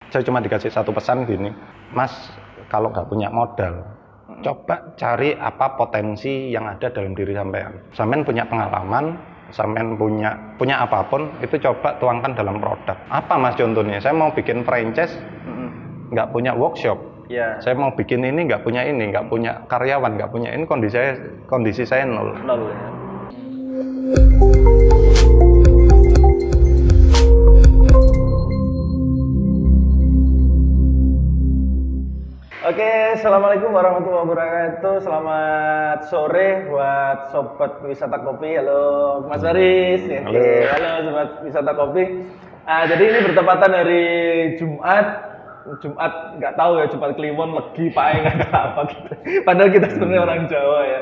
Saya cuma dikasih satu pesan gini, Mas, kalau nggak punya modal, coba cari apa potensi yang ada dalam diri sampean. Sampean punya pengalaman, sampean punya apapun, itu coba tuangkan dalam produk. Apa Mas contohnya? Saya mau bikin franchise, nggak punya workshop. Saya mau bikin ini, nggak punya karyawan, nggak punya ini, kondisi saya nol. Ya. Oke, assalamualaikum warahmatullahi wabarakatuh. Selamat sore buat sobat wisata kopi. Halo, Mas Faris. Halo, sobat wisata kopi. Jadi ini bertepatan hari Jumat nggak tahu ya, Jumat Kliwon, Legi, Pae, nggak tahu apa gitu. Padahal kita sebenarnya orang Jawa ya.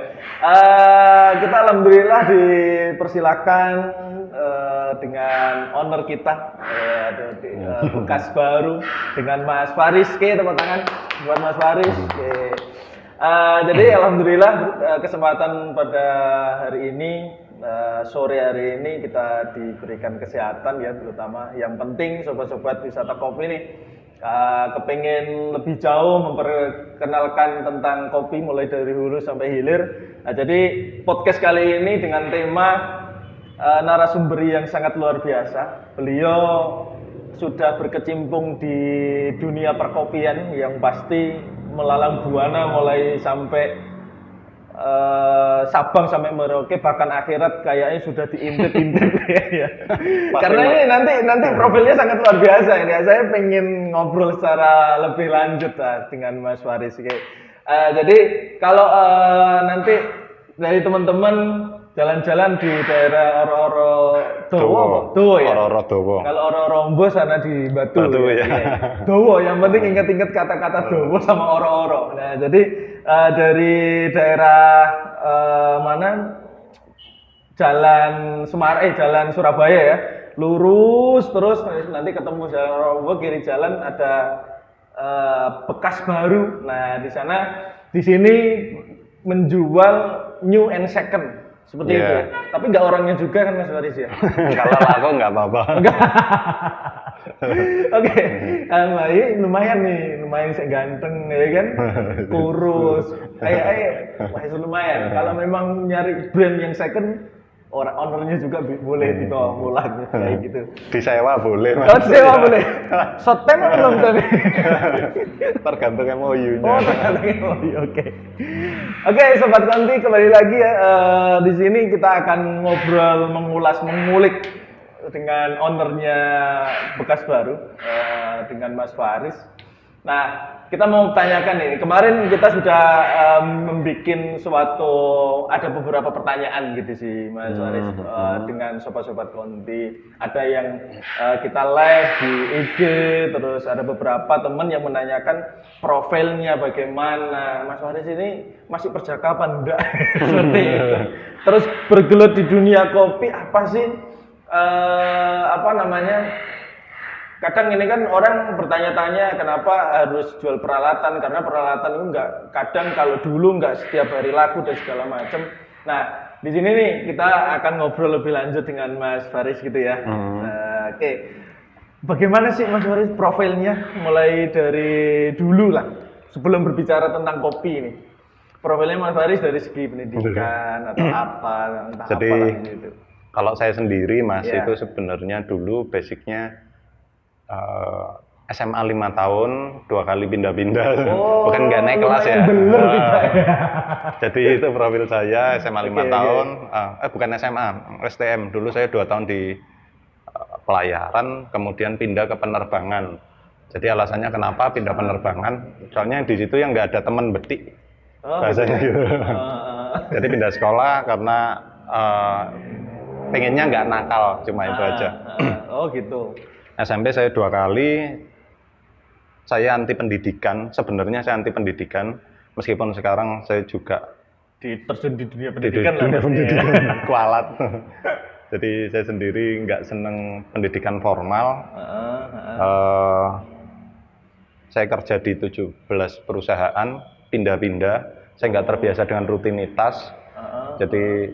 Kita alhamdulillah dipersilakan dengan owner kita, bekas baru, dengan Mas Faris. Tepuk tangan buat Mas Faris. Jadi alhamdulillah kesempatan pada hari ini, sore hari ini kita diberikan kesehatan ya, terutama yang penting sobat-sobat wisata kopi nih kepengen lebih jauh memperkenalkan tentang kopi mulai dari hulu sampai hilir. Jadi podcast kali ini dengan tema narasumber yang sangat luar biasa. Beliau sudah berkecimpung di dunia perkopian yang pasti melalang buana mulai sampai Sabang sampai Merauke, bahkan akhirat kayaknya sudah diintip-intip ya. Karena ini nanti profilnya sangat luar biasa ini. Saya pengen ngobrol secara lebih lanjut dengan Mas Faris. Jadi kalau nanti dari teman-teman jalan-jalan di daerah Oro-Oro Dowo ya. Oro-Oro Dowo. Kalau Oro-Oro Ombo sana di Batu ya. Dowo, yang penting ingat-ingat kata-kata Dowo sama Oro-Oro. Nah, jadi dari daerah mana? Jalan Jalan Surabaya ya. Lurus terus nanti ketemu Jalan Oro-Ombo, kiri jalan ada bekas baru. Nah, di sini menjual new and second. Seperti itu. Tapi nggak orangnya juga kan Mas Faris ya? Kalau laku nggak apa-apa. Oke. Lumayan saya ganteng ya kan? Kurus. Masih lumayan. Kalau memang nyari brand yang second, ownernya juga boleh di bawah bulan kayak gitu. Disewa boleh Mas. Oh, disewa boleh. Short time belum tadi. Tergantung MOU-nya. Oh, tergantung MOU. Oke, sobat Konti, kembali lagi ya. Di sini kita akan ngobrol, mengulik dengan ownernya bekas baru, dengan Mas Faris. Nah, kita mau tanyakan ini. Kemarin kita sudah ada beberapa pertanyaan gitu sih Mas Faris, dengan sobat-sobat Konti. Ada yang kita live di IG, terus ada beberapa teman yang menanyakan profilnya bagaimana. Mas Faris ini masih percakapan enggak? Seperti itu. Terus bergelut di dunia kopi apa sih? Kadang ini kan orang bertanya-tanya kenapa harus jual peralatan, karena peralatan itu kadang kalau dulu nggak setiap hari laku dan segala macam. Nah, di sini nih kita akan ngobrol lebih lanjut dengan Mas Faris gitu ya. Oke. Bagaimana sih Mas Faris profilnya mulai dari dulu lah, sebelum berbicara tentang kopi ini. Profilnya Mas Faris dari segi pendidikan atau apa, entah jadi, apa gitu. Kalau saya sendiri Mas, itu sebenarnya dulu basicnya SMA 5 tahun, 2 kali pindah-pindah. Bukan nggak naik kelas ya. Jadi itu profil saya, SMA 5 tahun. Bukan SMA, STM. Dulu saya 2 tahun di pelayaran, kemudian pindah ke penerbangan. Jadi alasannya kenapa pindah penerbangan? Soalnya di situ yang nggak ada teman betik. Bahasanya gitu. Jadi pindah sekolah karena pengennya nggak nakal, cuma itu aja. Oh gitu. SMP saya 2 kali, saya anti pendidikan. Sebenarnya saya anti pendidikan, meskipun sekarang saya juga terjun di dunia pendidikan kualat. Jadi saya sendiri nggak seneng pendidikan formal. Saya kerja di 17 perusahaan, pindah-pindah. Saya nggak terbiasa dengan rutinitas. Jadi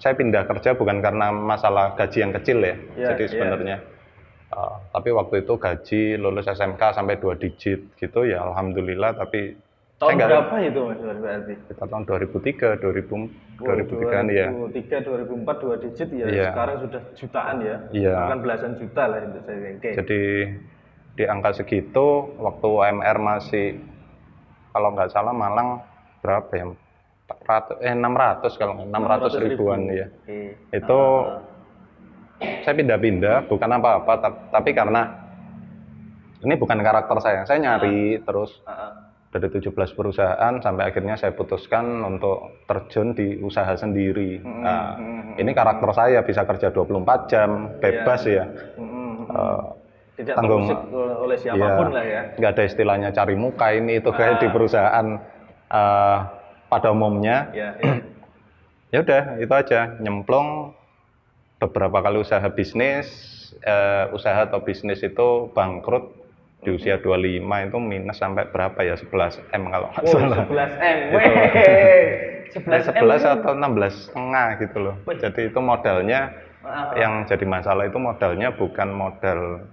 saya pindah kerja bukan karena masalah gaji yang kecil ya. Jadi sebenarnya Tapi waktu itu gaji lulus SMK sampai 2 digit gitu ya alhamdulillah, tapi Tahun berapa itu Mas berarti? Kita tahun 2003, 2003-an ya. 2003, 2004 2 digit ya. Iya. Sekarang sudah jutaan ya. Iya. Bahkan belasan juta lah itu saya okay. Jadi di angka segitu waktu UMR masih kalau nggak salah Malang berapa ya? 600 kalau 600 ribuan ya. Okay. Itu saya pindah-pindah bukan apa-apa tapi karena ini bukan karakter saya. Saya nyari terus dari 17 perusahaan sampai akhirnya saya putuskan untuk terjun di usaha sendiri. Ini karakter saya, bisa kerja 24 jam, bebas ya. Tidak terusik oleh siapapun lah ya. Nggak ada istilahnya cari muka ini itu kayak di perusahaan pada umumnya. Ya udah itu aja, nyemplung beberapa kali usaha bisnis, usaha atau bisnis itu bangkrut. Di usia 25 itu minus sampai berapa ya, 11 M kalau nggak salah. 11 M, 11 atau 16 setengah gitu loh. Jadi itu modalnya, yang jadi masalah itu modalnya bukan modal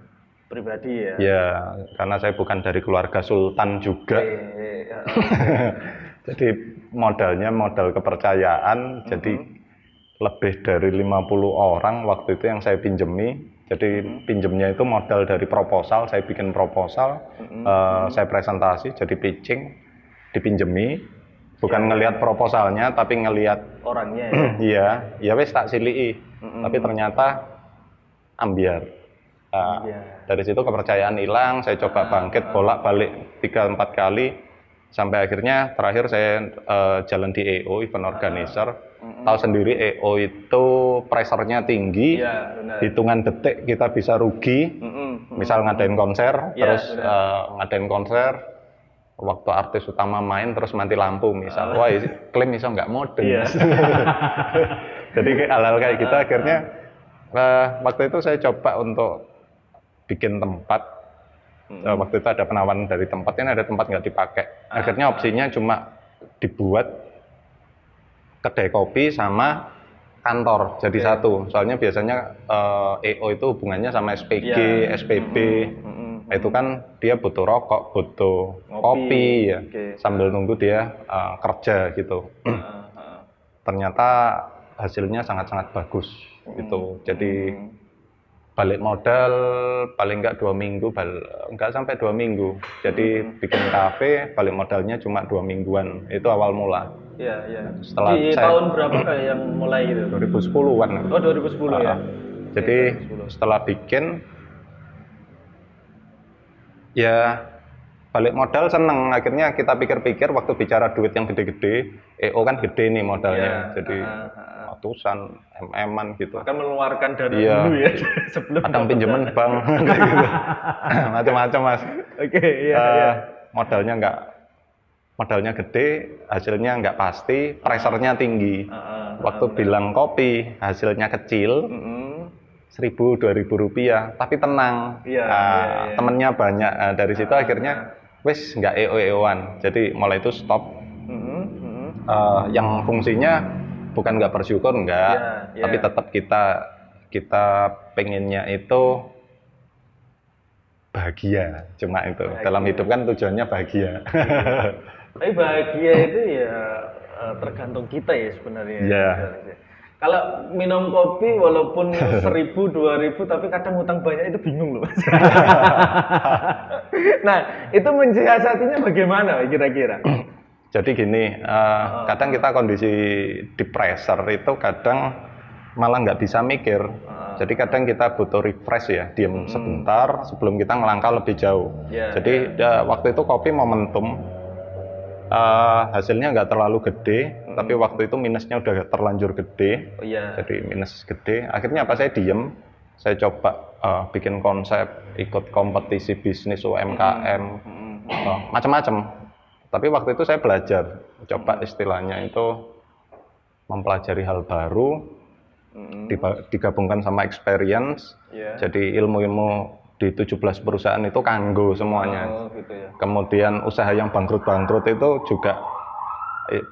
pribadi ya? Ya, karena saya bukan dari keluarga sultan juga. Jadi modalnya modal kepercayaan, jadi lebih dari 50 orang waktu itu yang saya pinjemi. Jadi pinjemnya itu modal dari proposal, saya bikin proposal, saya presentasi, jadi pitching, dipinjemi, bukan ngelihat proposalnya, tapi ngelihat orangnya. Ya wes tak silii, tapi ternyata ambiar. Dari situ kepercayaan hilang, saya coba bangkit bolak-balik 3-4 kali, sampai akhirnya terakhir saya jalan di EO, event organizer. Tahu sendiri EO itu pressure-nya tinggi, hitungan detik kita bisa rugi. Misal ngadain konser, terus ngadain konser, waktu artis utama main terus mati lampu misal, wah klaim misal nggak modern. Jadi hal-hal kayak gitu akhirnya waktu itu saya coba untuk bikin tempat. Waktu itu ada penawaran dari tempat, ini ada tempat nggak dipakai. Akhirnya opsinya cuma dibuat kedai kopi sama kantor jadi satu. Soalnya biasanya EO itu hubungannya sama SPG, SPB. Itu kan dia butuh rokok, butuh kopi ya. Sambil nunggu dia kerja gitu. Ternyata hasilnya sangat-sangat bagus gitu. Jadi balik modal paling nggak 2 minggu, nggak sampai 2 minggu. Jadi bikin kafe, balik modalnya cuma 2 mingguan. Itu awal mula. Iya. Setelah di tahun berapa kayak yang mulai itu? 2010-an. Oh 2010 ya. Jadi setelah bikin, ya balik modal seneng. Akhirnya kita pikir-pikir waktu bicara duit yang gede-gede, EO kan gede nih modalnya. Jadi ratusan MM-an gitu. Akan mengeluarkan dana dulu ya sebelum kadang pinjaman bank kayak gitu. Macam-macam Mas. Modalnya gede, hasilnya nggak pasti, pressure-nya tinggi. Waktu bilang kopi, hasilnya kecil, 1.000-2.000 rupiah, tapi tenang. Temennya banyak. Dari situ akhirnya wes nggak EO-EOan. Jadi mulai itu stop. Yang fungsinya bukan nggak bersyukur, nggak, tapi tetap kita pengennya itu bahagia. Cuma itu dalam hidup kan tujuannya bahagia. Tapi bahagia itu ya tergantung kita ya sebenarnya. Kalau minum kopi walaupun 1.000, 2.000 tapi kadang hutang banyak itu bingung loh Mas. Nah itu mensiasatinya bagaimana kira-kira? Jadi gini, kadang kita kondisi di pressure itu kadang malah nggak bisa mikir. Jadi kadang kita butuh refresh ya, diam sebentar sebelum kita ngelangkah lebih jauh. Jadi waktu itu kopi momentum, hasilnya nggak terlalu gede, tapi waktu itu minusnya udah terlanjur gede. Jadi minus gede. Akhirnya apa, saya diem, saya coba bikin konsep, ikut kompetisi bisnis UMKM, macam-macam. Tapi waktu itu saya belajar, coba istilahnya itu mempelajari hal baru, digabungkan sama experience. Jadi ilmu-ilmu di 17 perusahaan itu kanggo semuanya. Kemudian usaha yang bangkrut-bangkrut itu juga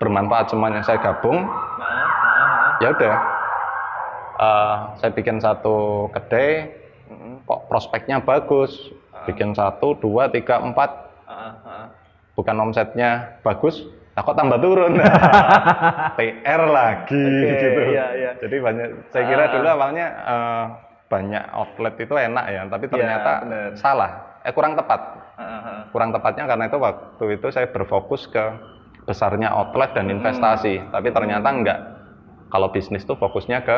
bermanfaat semuanya, saya gabung. Ya udah, saya bikin satu kedai, kok prospeknya bagus, bikin 1, 2, 3, 4, bukan omsetnya bagus, nah kok tambah turun, PR lagi gitu. Iya. Jadi saya kira dulu awalnya banyak outlet itu enak ya, tapi ternyata salah, kurang tepat. Kurang tepatnya karena itu waktu itu saya berfokus ke besarnya outlet dan investasi, tapi ternyata enggak. Kalau bisnis tuh fokusnya ke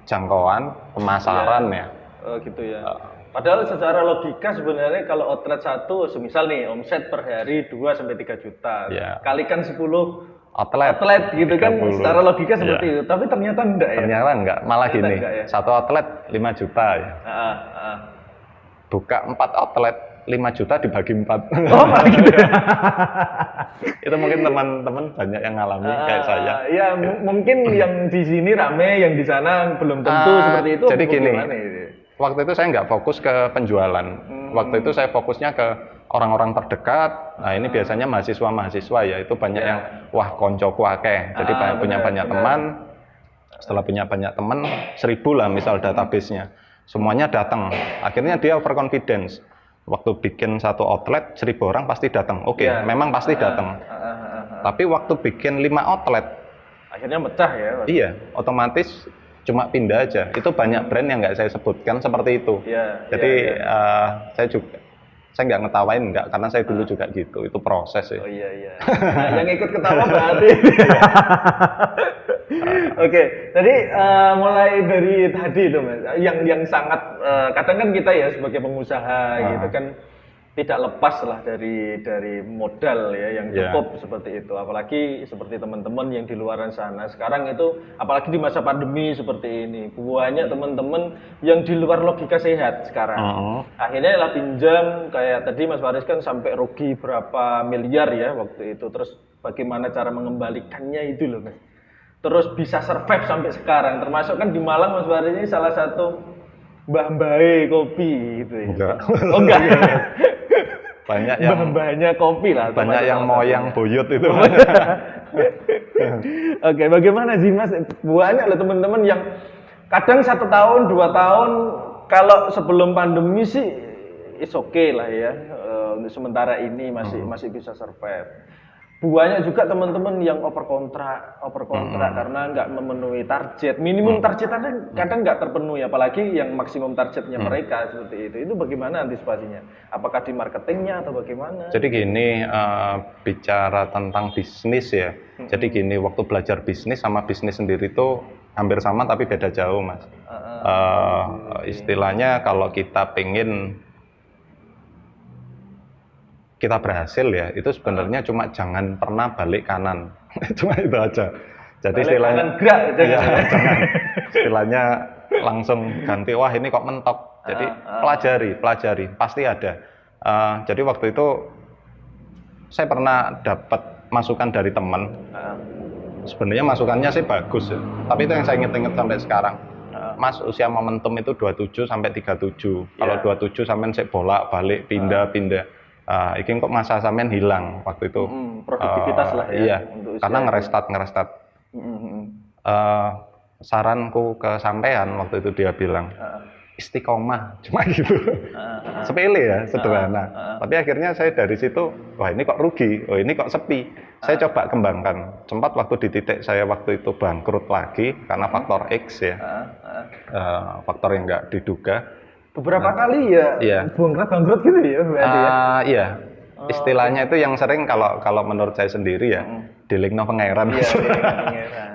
jangkauan, pemasaran ya. Oh gitu ya. Padahal secara logika sebenarnya kalau outlet satu, semisal nih omset per hari 2 sampai 3 juta, kalikan 10 outlet gitu kan, secara logika seperti itu. Tapi ternyata enggak ya. Ternyata enggak, malah gini, satu outlet 5 juta ya. Buka 4 outlet 5 juta dibagi 4. Oh, malah gitu. Itu mungkin teman-teman banyak yang ngalami kayak saya. Iya, mungkin yang di sini rame, yang di sana belum tentu seperti itu. Jadi gini, waktu itu saya nggak fokus ke penjualan. Waktu itu saya fokusnya ke orang-orang terdekat. Nah ini biasanya mahasiswa ya, itu banyak yang wah koncoku akeh. Jadi punya banyak teman. Setelah punya banyak teman, 1000 lah misal database-nya. Semuanya datang. Akhirnya dia overconfidence. Waktu bikin satu outlet 1000 orang pasti datang. Oke, memang pasti datang. Tapi waktu bikin 5 outlet, akhirnya mecah ya. Iya, otomatis cuma pindah aja. Itu banyak brand yang nggak saya sebutkan seperti itu. Jadi saya nggak ngetawain nggak, karena saya dulu juga gitu. Itu proses ya. Oh iya. Nah, yang ikut ketawa berarti. Oke, tadi mulai dari tadi itu Mas, yang sangat kadang kan kita ya sebagai pengusaha gitu kan tidak lepas lah dari modal ya yang cukup seperti itu. Apalagi seperti teman-teman yang di luaran sana sekarang itu, apalagi di masa pandemi seperti ini, banyak teman-teman yang di luar logika sehat sekarang. Akhirnya lah pinjam, kayak tadi Mas Faris kan sampai rugi berapa miliar ya waktu itu. Terus bagaimana cara mengembalikannya itu loh Mas. Terus bisa survive sampai sekarang, termasuk kan di Malang Mas Faris ini salah satu mbah-mbahe kopi gitu ya. Enggak. Oh enggak. Banyak yang mbah-mbahnya kopi lah. Banyak yang moyang buyut itu. Oke, bagaimana sih Mas? Banyak loh teman-teman yang kadang 1 tahun, 2 tahun, kalau sebelum pandemi sih it's okay lah ya. Untuk sementara ini masih bisa survive. Banyak juga teman-teman yang over kontrak karena nggak memenuhi target. Minimum targetnya kadang nggak terpenuhi, apalagi yang maksimum targetnya mereka seperti itu. Itu bagaimana antisipasinya? Apakah di marketingnya atau bagaimana? Jadi gini, bicara tentang bisnis ya. Jadi gini, waktu belajar bisnis sama bisnis sendiri itu hampir sama tapi beda jauh Mas. Istilahnya kalau kita pengen kita berhasil ya, itu sebenarnya cuma jangan pernah balik kanan. Cuma itu aja. Jadi istilahnya gerak, istilahnya langsung ganti, wah ini kok mentok. Jadi pelajari, pasti ada. Jadi waktu itu saya pernah dapat masukan dari teman. Sebenarnya masukannya sih bagus ya. Tapi itu yang saya ingat sampai sekarang. Mas, usia momentum itu 27 sampai 37. Kalau 27 sampean sik bolak-balik pindah. Iki kok masa sampean hilang waktu itu. Produktivitas lah ya. Iya, karena ngerestart. Saranku ke sampean waktu itu dia bilang, istiqomah, cuma gitu. Sepele ya, sederhana. Tapi akhirnya saya dari situ, wah ini kok rugi, oh ini kok sepi. Saya coba kembangkan. Sempat waktu di titik saya waktu itu bangkrut lagi karena faktor X ya, faktor yang nggak diduga. Beberapa kali ya, bangkrut gitu ya berarti ya? Iya, istilahnya itu yang sering kalau menurut saya sendiri ya, dilingno pangeran.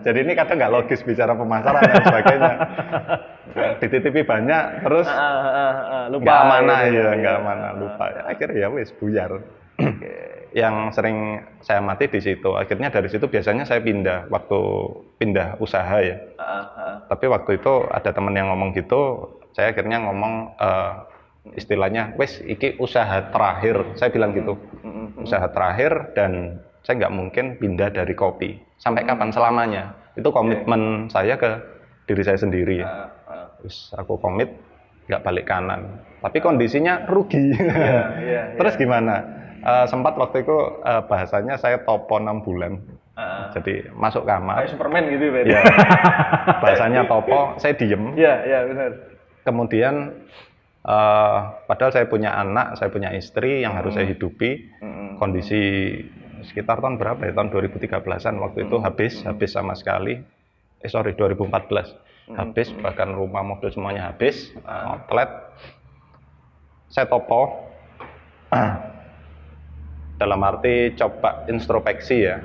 Jadi ini kadang nggak logis bicara pemasaran dan sebagainya. Dititipi banyak, terus lupa nggak amanah nggak amanah, lupa. Akhirnya ya wis buyar. Yang sering saya amati di situ. Akhirnya dari situ biasanya saya pindah usaha ya. Tapi waktu itu ada teman yang ngomong gitu. Saya akhirnya ngomong istilahnya, wes iki usaha terakhir, saya bilang gitu, usaha terakhir dan saya nggak mungkin pindah dari kopi sampai kapan selamanya. Itu komitmen saya ke diri saya sendiri. Terus aku komit nggak balik kanan, tapi kondisinya rugi. Terus gimana? Sempat waktu itu bahasanya saya topo 6 bulan. Jadi masuk kamar. Kayak Superman gitu ya. Bahasanya topo, saya diem. Iya benar. kemudian padahal saya punya anak, saya punya istri yang harus saya hidupi. Kondisi sekitar tahun berapa ya? Tahun 2013-an waktu itu habis sama sekali. 2014. Habis, bahkan rumah mobil semuanya habis, outlet. Saya topo. Dalam arti coba introspeksi ya.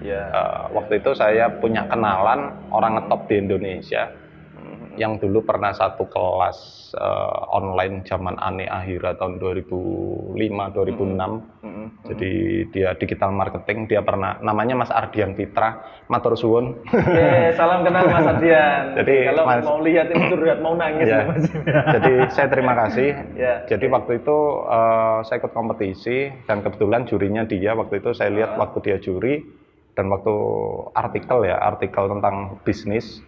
Waktu itu saya punya kenalan orang ngetop di Indonesia yang dulu pernah satu kelas online zaman Ane Akhira tahun 2005-2006. Jadi dia digital marketing, dia pernah, namanya Mas Ardian Fitra, matur suwun. Salam kenal Mas Ardian. Jadi kalau mau lihat ini curhat mau nangis ya. Mas. Jadi saya terima kasih. Jadi waktu itu saya ikut kompetisi dan kebetulan jurinya dia. Waktu itu saya lihat waktu dia juri dan waktu artikel tentang bisnis.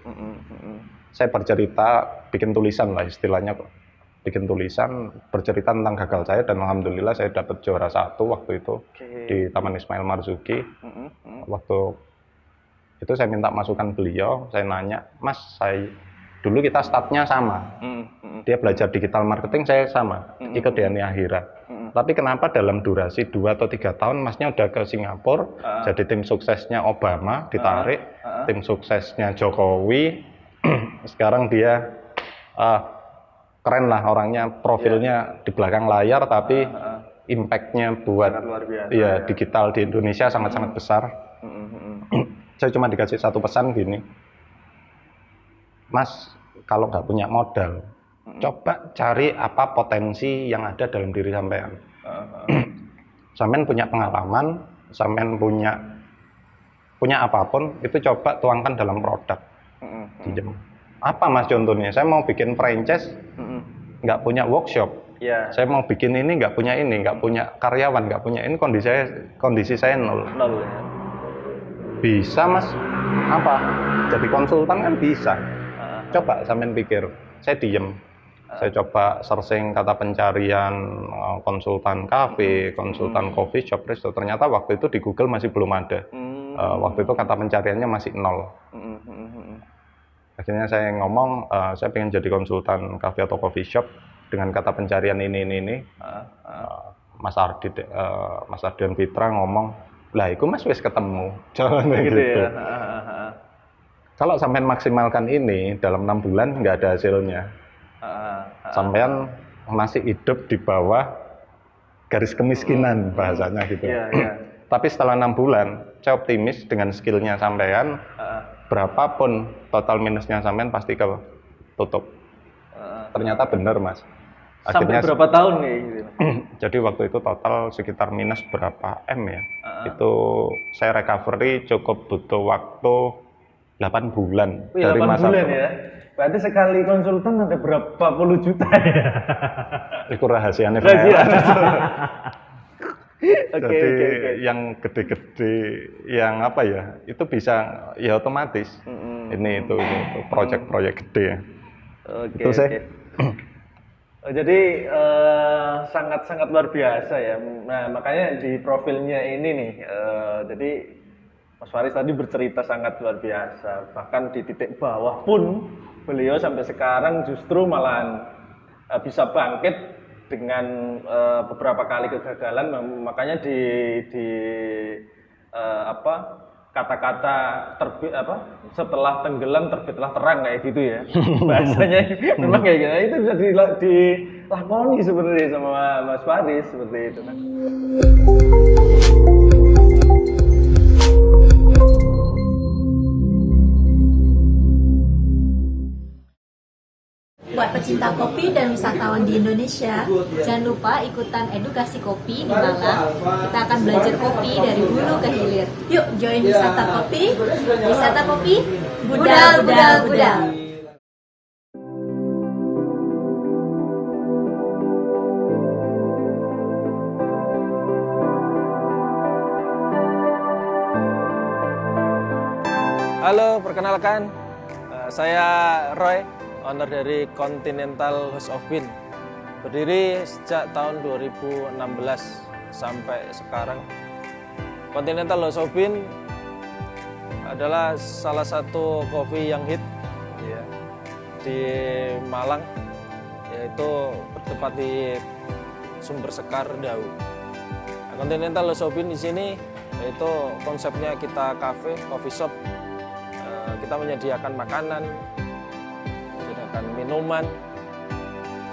Saya bercerita, bikin tulisan lah istilahnya, bikin tulisan bercerita tentang gagal saya dan alhamdulillah saya dapat juara 1 waktu itu di Taman Ismail Marzuki. Waktu itu saya minta masukan beliau, saya nanya, Mas, dulu kita startnya sama, dia belajar digital marketing, saya sama, ikut di Ane Akhira. Tapi kenapa dalam durasi 2 atau 3 tahun Masnya udah ke Singapura, jadi tim suksesnya Obama ditarik, tim suksesnya Jokowi. Sekarang dia keren lah orangnya, profilnya di belakang layar, tapi impact-nya buat digital di Indonesia sangat-sangat besar. Saya cuma dikasih satu pesan gini, Mas, kalau nggak punya modal, coba cari apa potensi yang ada dalam diri sampean. Sampean punya pengalaman, sampean punya apapun, itu coba tuangkan dalam produk. Apa Mas contohnya? Saya mau bikin franchise, nggak punya workshop. Saya mau bikin ini, nggak punya ini, nggak punya karyawan, nggak punya ini, kondisi saya nol. Ya. Bisa Mas? Apa? Jadi konsultan kan bisa. Coba sampean pikir. Saya diem. Saya coba searching kata pencarian konsultan kafe, konsultan coffee shop, resto. Ternyata waktu itu di Google masih belum ada. Waktu itu kata pencariannya masih 0. Akhirnya saya ngomong, saya pengen jadi konsultan kafe atau coffee shop dengan kata pencarian ini. Mas Ardian Fitra ngomong, lah itu Mas wis ketemu. Jangan gitu. Ya. Kalau sampean maksimalkan ini dalam 6 bulan nggak ada hasilnya. Sampean masih hidup di bawah garis kemiskinan bahasanya gitu. Tapi setelah 6 bulan, saya optimis dengan skillnya sampean, berapapun total minusnya sampean pasti ketutup. Ternyata benar Mas. Akhirnya, sampai berapa tahun nih? Gitu? Jadi waktu itu total sekitar minus berapa M ya. Itu saya recovery cukup butuh waktu 8 bulan. Dari 8 bulan ya? Berarti sekali konsultan ada berapa puluh juta ya? Itu rahasianya. Jadi yang gede-gede, yang apa ya, itu bisa ya otomatis. Ini itu proyek-proyek gede ya. Itu saya. Jadi sangat-sangat luar biasa ya. Nah makanya di profilnya ini nih, jadi Mas Faris tadi bercerita sangat luar biasa. Bahkan di titik bawah pun beliau sampai sekarang justru malahan bisa bangkit dengan beberapa kali kegagalan. Makanya kata-kata setelah tenggelam terbitlah terang kayak gitu ya. Bahasanya memang kayak gitu. Itu bisa dilakoni sebenarnya sama Mas Faris seperti itu kan. Buat pecinta kopi dan wisatawan di Indonesia, jangan lupa ikutan edukasi kopi di Malang. Kita akan belajar kopi dari hulu ke hilir. Yuk join wisata kopi, budal. Halo, perkenalkan, saya Roy, owner dari Continental House of Bean. Berdiri sejak tahun 2016 sampai sekarang. Continental House of Bean adalah salah satu kopi yang hit ya, di Malang yaitu bertempat di Sumber Sekar Dau. Nah, Continental Losobin di sini yaitu konsepnya kita cafe, coffee shop. Kita menyediakan makanan, menyediakan minuman,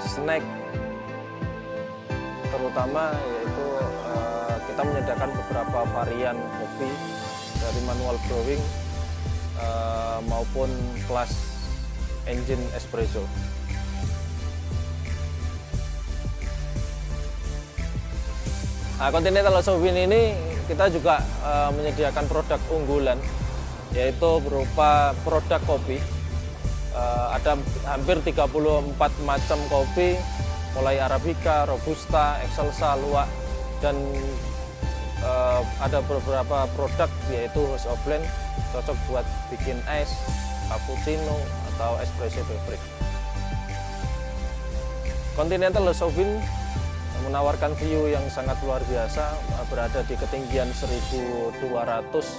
snack, terutama yaitu kita menyediakan beberapa varian kopi dari manual brewing maupun kelas engine espresso. Nah, Continental Losobin ini kita juga menyediakan produk unggulan, yaitu berupa produk kopi. Ada hampir 34 macam kopi, mulai Arabica, Robusta, Excelsa, Luwak, dan ada beberapa produk yaitu House of Blend, cocok buat bikin es, cappuccino, atau espresso beverage. Continental Losobin menawarkan view yang sangat luar biasa, berada di ketinggian 1.200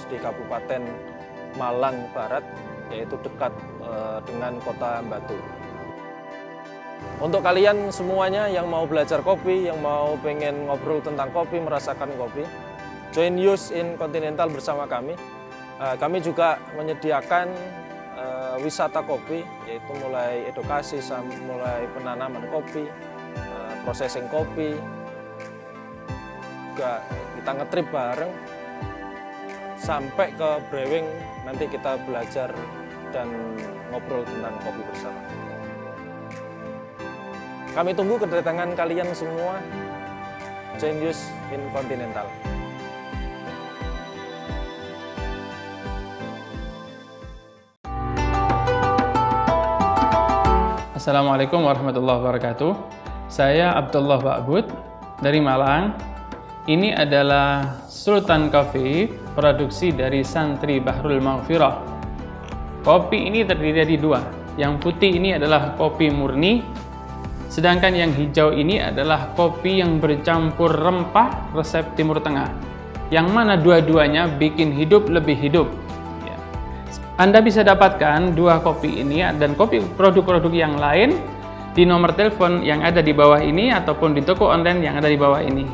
di Kabupaten Malang Barat, yaitu dekat dengan kota Batu. Untuk kalian semuanya yang mau belajar kopi, yang mau pengen ngobrol tentang kopi, merasakan kopi, join Use in Continental bersama kami. Kami juga menyediakan wisata kopi, yaitu mulai edukasi, mulai penanaman kopi, processing kopi, juga kita ngetrip bareng sampai ke brewing. Nanti kita belajar dan ngobrol tentang kopi bersama. Kami tunggu kedatangan kalian semua. Join Use in Continental. Assalamualaikum warahmatullahi wabarakatuh. Saya Abdullah Ba'bud dari Malang. Ini adalah Sultan Coffee, produksi dari Santri Bahrul Maghfirah. Kopi ini terdiri dari dua. Yang putih ini adalah kopi murni, sedangkan yang hijau ini adalah kopi yang bercampur rempah resep Timur Tengah, yang mana dua-duanya bikin hidup lebih hidup. Anda bisa dapatkan dua kopi ini dan kopi produk-produk yang lain di nomor telepon yang ada di bawah ini ataupun di toko online yang ada di bawah ini.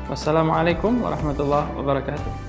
Wassalamualaikum warahmatullahi wabarakatuh.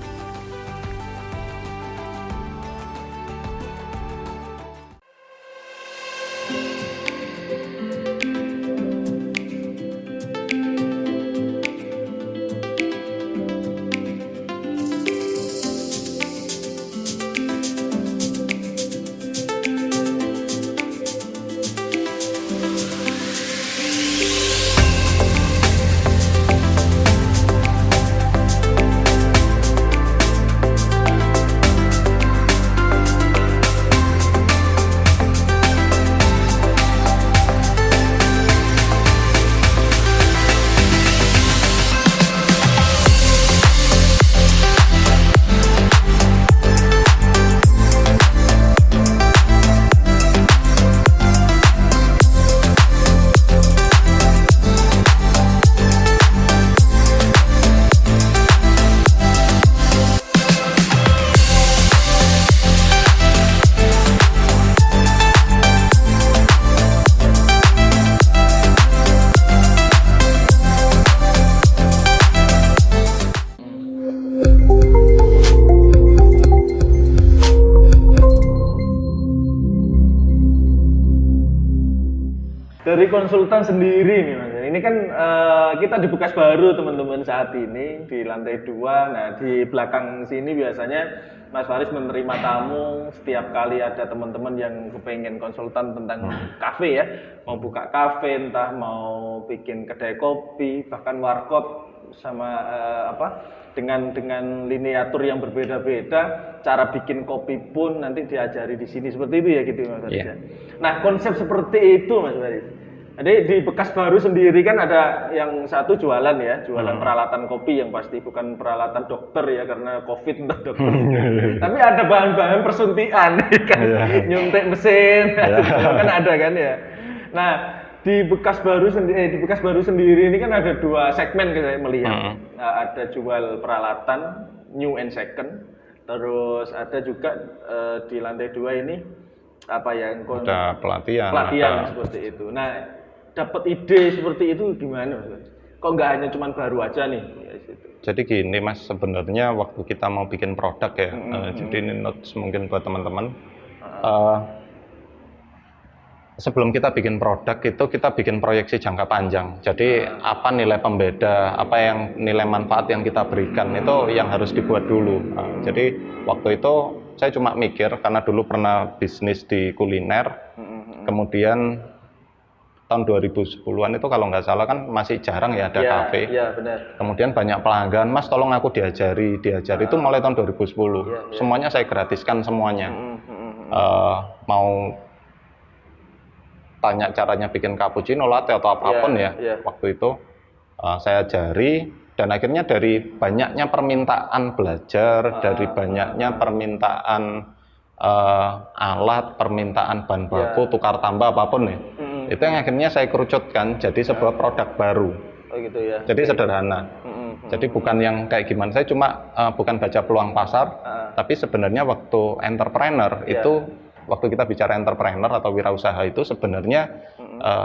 Dari konsultan sendiri nih Mas. Ini kan kita di Bekas Baru teman-teman saat ini di lantai 2. Nah di belakang sini biasanya Mas Faris menerima tamu setiap kali ada teman-teman yang kepengen konsultan tentang kafe ya. Mau buka kafe, entah mau bikin kedai kopi, bahkan warkop sama dengan lineatur yang berbeda-beda, cara bikin kopi pun nanti diajari di sini seperti itu ya gitu Mas Faris. Yeah. Nah konsep seperti itu Mas Faris. Jadi di Bekas Baru sendiri kan ada yang satu jualan ya, jualan peralatan kopi yang pasti bukan peralatan dokter ya karena COVID entah dokter. Tapi ada bahan-bahan persuntian kan, nyuntik mesin, kan ada kan ya. Nah di Bekas Baru sendiri ini kan ada dua segmen saya melihat. Ada jual peralatan new and second, terus ada juga di lantai 2 ini apa ya? Ada pelatihan. Pelatihan seperti itu. Nah, dapat ide seperti itu gimana, Mas? Kok nggak hanya cuman baru aja nih? Ya, situ. Jadi gini Mas, sebenarnya waktu kita mau bikin produk ya, jadi ini notes mungkin buat teman-teman. Sebelum kita bikin produk itu kita bikin proyeksi jangka panjang. Jadi apa nilai pembeda, apa yang nilai manfaat yang kita berikan itu yang harus dibuat dulu. Jadi waktu itu saya cuma mikir karena dulu pernah bisnis di kuliner, kemudian tahun 2010-an itu kalau nggak salah kan masih jarang ya ada kafe. Iya, benar. Kemudian banyak pelanggan, Mas tolong aku diajari itu mulai tahun 2010. Semuanya saya gratiskan semuanya. Mau tanya caranya bikin cappuccino, latte atau apapun waktu itu saya ajari, dan akhirnya dari banyaknya permintaan belajar, dari banyaknya permintaan alat, permintaan bahan baku, tukar tambah apapun ya, itu yang akhirnya saya kerucutkan jadi sebuah produk baru. Oh gitu ya. Jadi sederhana. Jadi bukan yang kayak gimana, saya cuma bukan baca peluang pasar, tapi sebenarnya waktu entrepreneur itu, waktu kita bicara entrepreneur atau wirausaha itu sebenarnya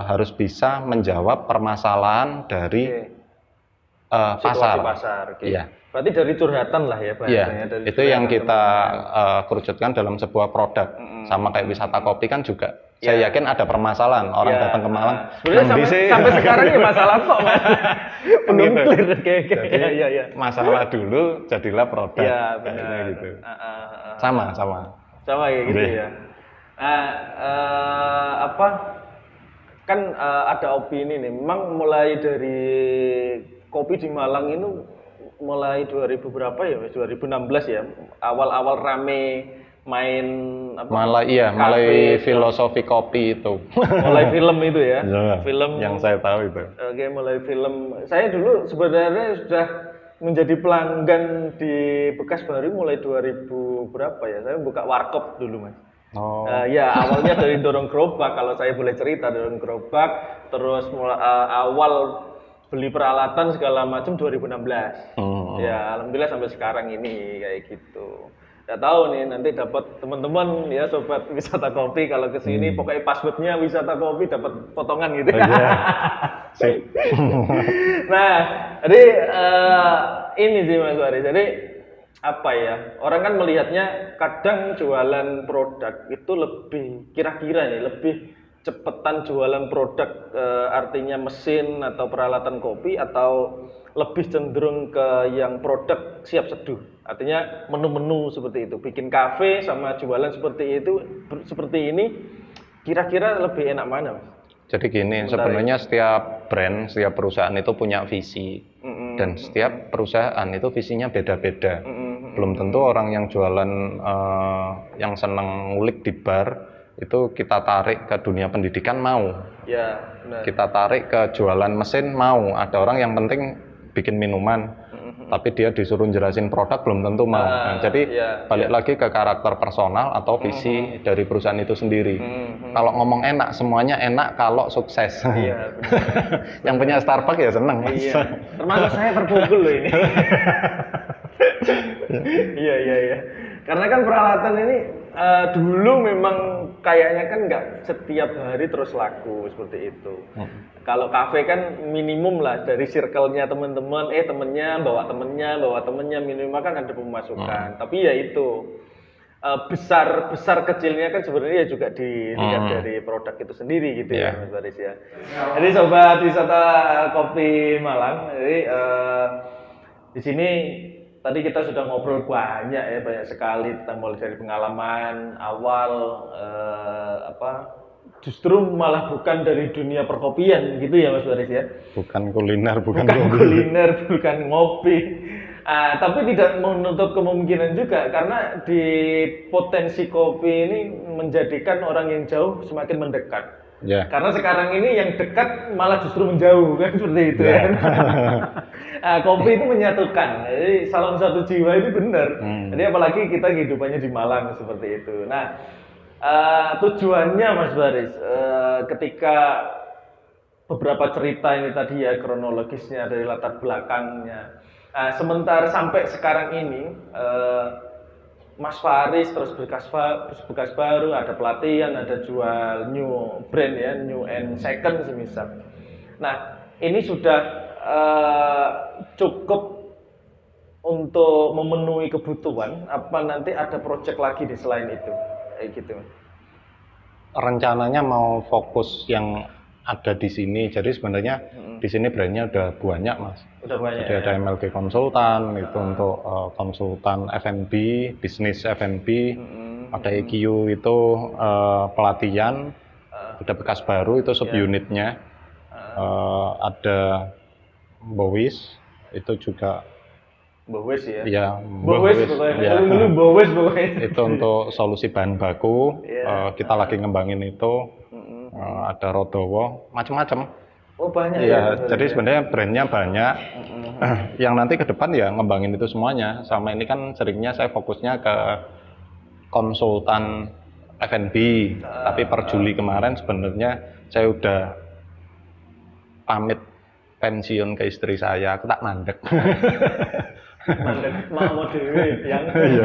harus bisa menjawab permasalahan dari pasar. Iya. Berarti dari curhatan lah ya bahasanya. Iya, itu yang kita kerucutkan dalam sebuah produk. Sama kayak wisata kopi kan juga. Saya yakin ada permasalahan orang datang ke Malang. Sampai sekarang ya masalah kok, Mas. Belum clear kayak Jadi masalah dulu jadilah produk. Iya, benar. Gitu. Sama kayak gitu ya. Kan ada opini nih, memang mulai dari kopi di Malang itu mulai 2000 berapa ya, 2016 ya, awal-awal rame main mulai filosofi kopi itu. Mulai film itu ya. Film yang saya tahu itu. Oke, mulai film. Saya dulu sebenarnya sudah menjadi pelanggan di Bekas Baru mulai 2000 berapa ya. Saya buka warkop dulu, Mas. Awalnya dari dorong gerobak, kalau saya boleh cerita, dorong gerobak, terus awal beli peralatan segala macam 2016. Ya, alhamdulillah sampai sekarang ini kayak gitu. Nggak tahu nih nanti dapat teman-teman ya sobat wisata kopi kalau kesini pokoknya passwordnya wisata kopi dapat potongan gitu. Nah, jadi ini sih Mas Wari. Jadi apa ya, orang kan melihatnya kadang jualan produk itu lebih kira-kira nih lebih cepetan jualan produk, artinya mesin atau peralatan kopi, atau lebih cenderung ke yang produk siap seduh, artinya menu-menu seperti itu, bikin kafe sama jualan seperti itu, seperti ini, kira-kira lebih enak mana, Mas? Jadi gini, sebenarnya setiap brand, setiap perusahaan itu punya visi, dan setiap perusahaan itu visinya beda-beda. Belum tentu orang yang jualan, yang seneng ngulik di bar, itu kita tarik ke dunia pendidikan mau. Ya, benar. Kita tarik ke jualan mesin mau. Ada orang yang penting bikin minuman, tapi dia disuruh jelasin produk belum tentu mau. Jadi balik lagi ke karakter personal atau visi dari perusahaan itu sendiri. Kalau ngomong enak, semuanya enak kalau sukses. Iya, yang punya Starbucks ya seneng, Mas. Iya. Termasuk saya terpukul loh ini. Iya. Karena kan peralatan ini dulu memang kayaknya kan nggak setiap hari terus laku seperti itu. Kalau kafe kan minimum lah dari circle-nya teman-teman, temennya bawa temennya minimal kan ada pemasukan. Tapi ya itu besar kecilnya kan sebenarnya juga dilihat dari produk itu sendiri gitu ya, Mas Baris ya. Jadi sobat wisata kopi Malang, jadi di sini tadi kita sudah ngobrol banyak sekali tentang mulai dari pengalaman awal justru malah bukan dari dunia perkopian gitu ya Mas Baris ya. Bukan kuliner, bukan ngopi. Tapi tidak menutup kemungkinan juga karena di potensi kopi ini menjadikan orang yang jauh semakin mendekat. Ya. Karena sekarang ini yang dekat malah justru menjauh kan seperti itu ya. Kopi itu menyatukan. Jadi salam satu jiwa itu benar. Jadi apalagi kita kehidupannya di Malang seperti itu. Nah, tujuannya Mas Baris ketika beberapa cerita ini tadi ya kronologisnya dari latar belakangnya. Sementara sampai sekarang ini Mas Faris, terus bekas baru, ada pelatihan, ada jual new brand ya, new and second semisal. Nah, ini sudah cukup untuk memenuhi kebutuhan, apa nanti ada project lagi di selain itu? Kayak gitu. Rencananya mau fokus yang ada di sini. Jadi sebenarnya di sini brandnya udah banyak, Mas. Udah banyak. Jadi ada MLG konsultan itu untuk konsultan F&B, bisnis F&B. Ada EQ itu pelatihan. Ada bekas baru itu subunitnya. Ada Bowis itu juga Bowes ya? Iya, Bowes pokoknya. Dulu Bowes pokoknya. itu untuk solusi bahan baku. Kita lagi ngembangin itu. Ada Rodowo, macam-macam. Oh banyak ya. ya. Jadi sebenarnya brandnya banyak. Yang nanti ke depan ya ngembangin itu semuanya. Sama ini kan seringnya saya fokusnya ke konsultan F&B. Tapi per Juli kemarin sebenarnya saya udah pamit pensiun ke istri saya. Aku tak mandek. Mandek mau dewe yang. Iya.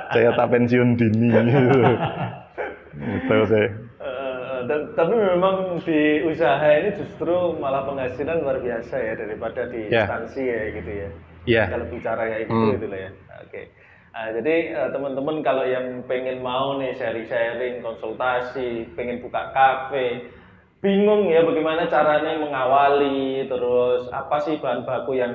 Saya tak pensiun dini. Gitu sih. Tapi memang di usaha ini justru malah penghasilan luar biasa ya daripada di instansi ya gitu ya. Iya. Kalau bicara kayak gitu itulah ya. Oke. Nah, jadi teman-teman kalau yang pengen mau nih sharing-sharing, konsultasi, pengen buka kafe, bingung ya bagaimana caranya mengawali, terus apa sih bahan baku yang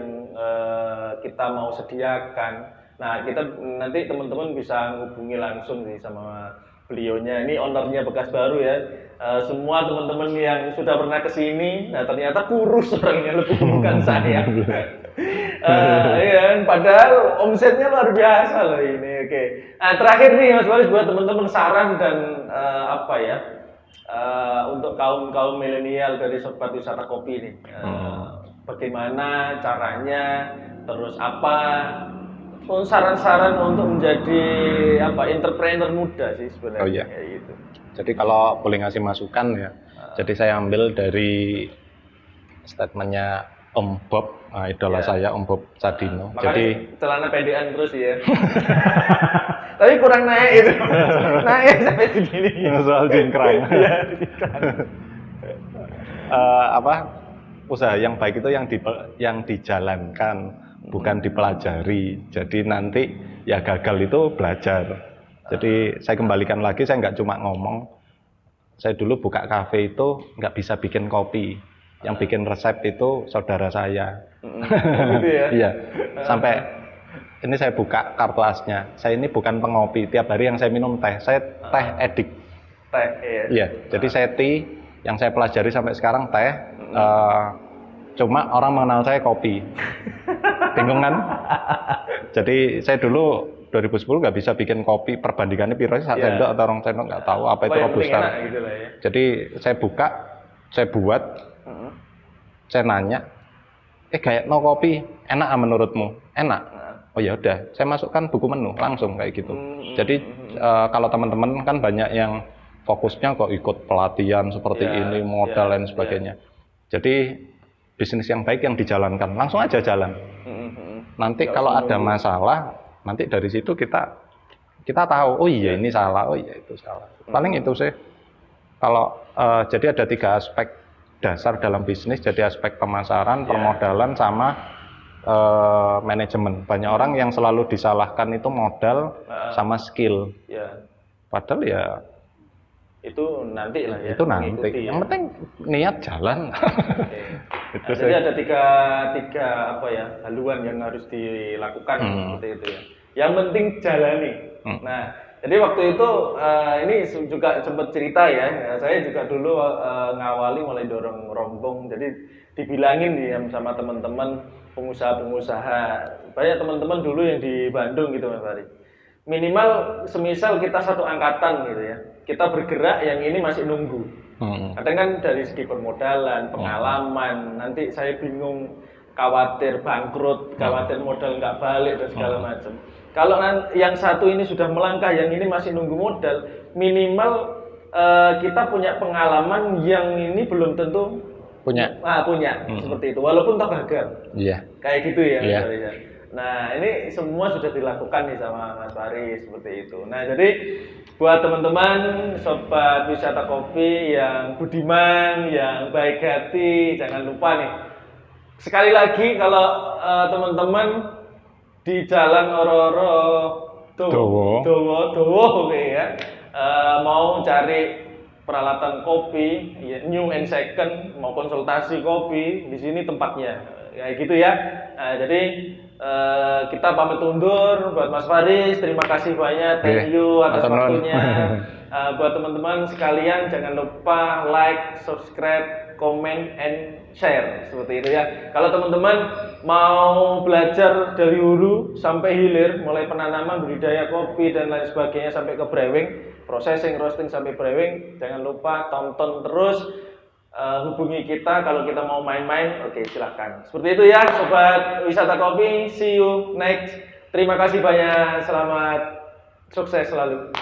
kita mau sediakan. Nah, kita nanti teman-teman bisa hubungi langsung sih sama beliaunya. Ini ownernya bekas baru ya. Semua teman-teman yang sudah pernah kesini, nah ternyata kurus orangnya, lebih bukan saya. Ya, padahal omsetnya luar biasa loh ini. Oke. Nah, terakhir nih Mas Faris buat teman-teman saran dan apa ya untuk kaum milenial dari Sobat Wisata Kopi ini. Bagaimana caranya, terus apa saran-saran untuk menjadi entrepreneur muda sih sebenarnya. Oh iya. Kayak gitu. Jadi kalau boleh ngasih masukan ya, jadi saya ambil dari statementnya Om Bob, idola saya Om Bob Sadino. Jadi celana pendekan terus ya. Tapi kurang naik itu. Naik sampai segini. Soal jingkrang. Usaha yang baik itu yang dijalankan, bukan dipelajari. Jadi nanti ya gagal itu belajar. Jadi saya kembalikan lagi, saya nggak cuma ngomong. Saya dulu buka kafe itu nggak bisa bikin kopi. Yang bikin resep itu saudara saya. Gitu ya? Iya. Sampai ini saya buka kartu asnya. Saya ini bukan pengopi. Tiap hari yang saya minum teh, saya teh edik. Teh, iya. Iya. Jadi saya tea, yang saya pelajari sampai sekarang teh. Cuma orang mengenal saya kopi. Bingung kan? Jadi saya dulu 2010 nggak bisa bikin kopi, perbandingannya piro sih, 1 sendok atau 2 sendok nggak tahu apa itu robusta. Gitu lah ya. Jadi saya buka, saya buat, saya nanya, kayak no kopi enak menurutmu? Enak. Oh ya udah, saya masukkan buku menu langsung kayak gitu. Jadi kalau teman-teman kan banyak yang fokusnya kok ikut pelatihan seperti ini, modal dan sebagainya. Jadi bisnis yang baik yang dijalankan, langsung aja jalan. Nanti kalau ada masalah, nanti dari situ kita tahu, oh iya ini salah, oh iya itu salah. Paling itu sih. Kalau jadi ada 3 aspek dasar dalam bisnis, jadi aspek pemasaran, permodalan, sama manajemen. Banyak orang yang selalu disalahkan itu modal sama skill. Padahal ya itu nanti lah ya. Itu nanti. Ya. Yang penting niat jalan. Itu jadi ada tiga haluan yang harus dilakukan seperti itu ya. Yang penting jalani. Nah, jadi waktu itu ini juga sempat cerita ya. Saya juga dulu ngawali mulai dorong rombong. Jadi dibilangin ya sama teman-teman pengusaha-pengusaha. Banyak teman-teman dulu yang di Bandung gitu Mas Fari. Minimal semisal kita satu angkatan gitu ya. Kita bergerak, yang ini masih nunggu. Kadang kan dari segi permodalan, pengalaman, nanti saya bingung, khawatir bangkrut, khawatir modal nggak balik dan segala macam. Kalau yang satu ini sudah melangkah, yang ini masih nunggu modal, minimal kita punya pengalaman yang ini belum tentu punya. Punya seperti itu, walaupun toh gagal. Iya. Kayak gitu ya. Nah, ini semua sudah dilakukan nih sama Mas Faris seperti itu. Nah, jadi buat teman-teman sobat wisata kopi yang budiman, yang baik hati, jangan lupa nih. Sekali lagi kalau teman-teman di Jalan Ororo Dowo oke ya. Mau cari peralatan kopi, ya, new and second, mau konsultasi kopi, di sini tempatnya, kayak gitu ya. Nah, jadi kita pamit undur buat Mas Faris, terima kasih banyak, thank you atas waktunya. Buat teman-teman sekalian jangan lupa like, subscribe, comment, and share seperti itu ya. Kalau teman-teman mau belajar dari hulu sampai hilir, mulai penanaman, budidaya kopi dan lain sebagainya sampai ke brewing, processing, roasting sampai brewing, jangan lupa tonton terus, hubungi kita kalau kita mau main-main. Oke, silahkan. Seperti itu ya sobat wisata kopi, see you next. Terima kasih banyak, selamat sukses selalu.